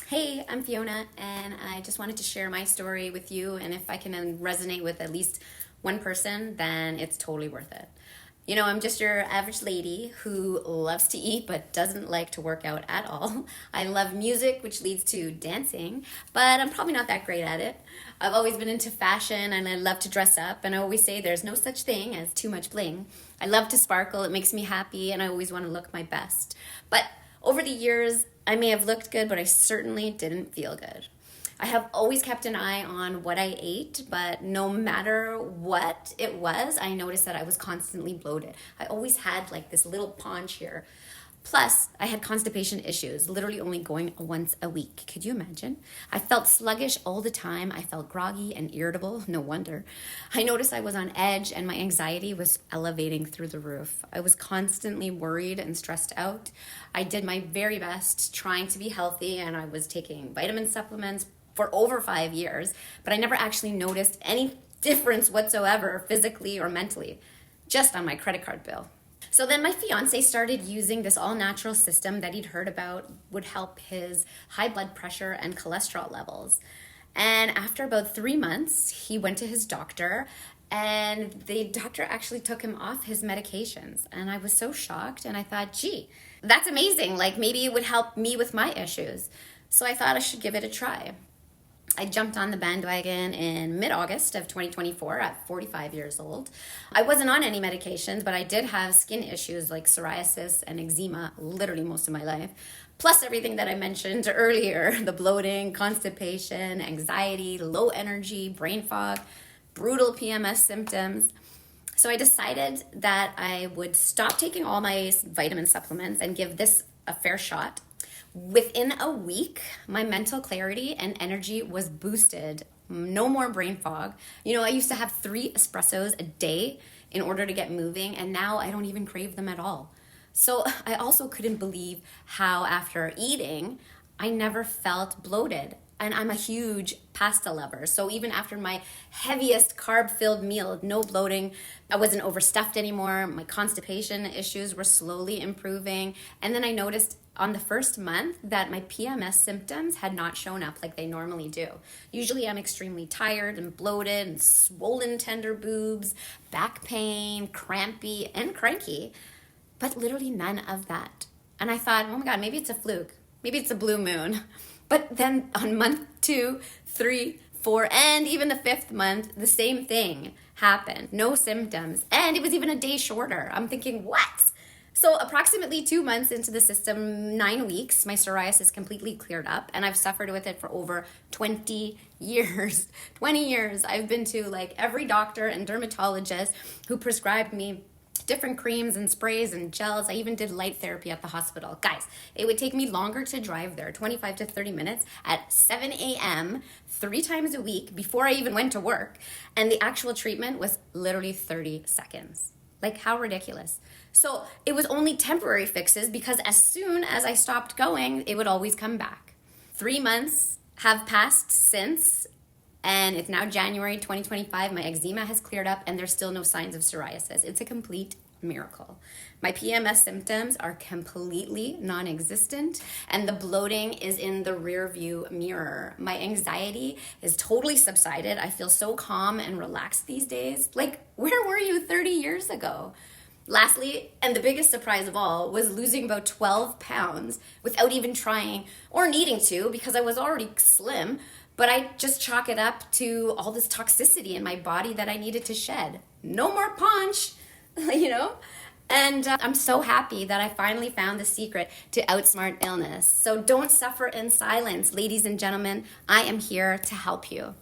Hey, I'm Fiona, and I just wanted to share my story with you. And if I can resonate with at least one person, then it's totally worth it. I'm just your average lady who loves to eat but doesn't like to work out at all. I love music, which leads to dancing, but I'm probably not that great at it. I've always been into fashion and I love to dress up, and I always say there's no such thing as too much bling. I love to sparkle, it makes me happy, and I always want to look my best. But over the years, I may have looked good, but I certainly didn't feel good. I have always kept an eye on what I ate, but no matter what it was, I noticed that I was constantly bloated. I always had like this little paunch here. Plus, I had constipation issues, literally only going once a week. Could you imagine? I felt sluggish all the time. I felt groggy and irritable. No wonder. I noticed I was on edge and my anxiety was elevating through the roof. I was constantly worried and stressed out. I did my very best trying to be healthy, and I was taking vitamin supplements for over 5 years, but I never actually noticed any difference whatsoever, physically or mentally, just on my credit card bill. So then my fiance started using this all natural system that he'd heard about would help his high blood pressure and cholesterol levels. And after about 3 months, he went to his doctor, and the doctor actually took him off his medications. And I was so shocked, and I thought, gee, that's amazing. Like maybe it would help me with my issues. So I thought I should give it a try. I jumped on the bandwagon in mid-August of 2024 at 45 years old. I wasn't on any medications, but I did have skin issues like psoriasis and eczema literally most of my life. Plus everything that I mentioned earlier, the bloating, constipation, anxiety, low energy, brain fog, brutal PMS symptoms. So I decided that I would stop taking all my vitamin supplements and give this a fair shot. Within a week, my mental clarity and energy was boosted. No more brain fog. I used to have 3 espressos a day in order to get moving, and now I don't even crave them at all. So I also couldn't believe how after eating, I never felt bloated. And I'm a huge pasta lover. So even after my heaviest carb-filled meal, no bloating, I wasn't overstuffed anymore. My constipation issues were slowly improving. And then I noticed on the first month that my PMS symptoms had not shown up like they normally do. Usually I'm extremely tired and bloated and swollen tender boobs, back pain, crampy, and cranky, but literally none of that. And I thought, oh my God, maybe it's a fluke. Maybe it's a blue moon. But then on month 2, 3, 4, and even the 5th month, the same thing happened. No symptoms. And it was even a day shorter. I'm thinking, what? So approximately 2 months into the system, 9 weeks, my psoriasis completely cleared up, and I've suffered with it for over 20 years. 20 years. I've been to like every doctor and dermatologist who prescribed me different creams and sprays and gels. I even did light therapy at the hospital. Guys, it would take me longer to drive there, 25 to 30 minutes at 7 a.m. 3 times a week before I even went to work. And the actual treatment was literally 30 seconds. Like, how ridiculous. So it was only temporary fixes because as soon as I stopped going, it would always come back. 3 months have passed since, and it's now January 2025. My eczema has cleared up and there's still no signs of psoriasis. It's a complete miracle. My PMS symptoms are completely non-existent, and the bloating is in the rear view mirror. My anxiety is totally subsided. I feel so calm and relaxed these days. Like, where were you 30 years ago? Lastly, and the biggest surprise of all, was losing about 12 pounds without even trying or needing to, because I was already slim, but I just chalk it up to all this toxicity in my body that I needed to shed. No more punch, And I'm so happy that I finally found the secret to outsmart illness. So don't suffer in silence, ladies and gentlemen. I am here to help you.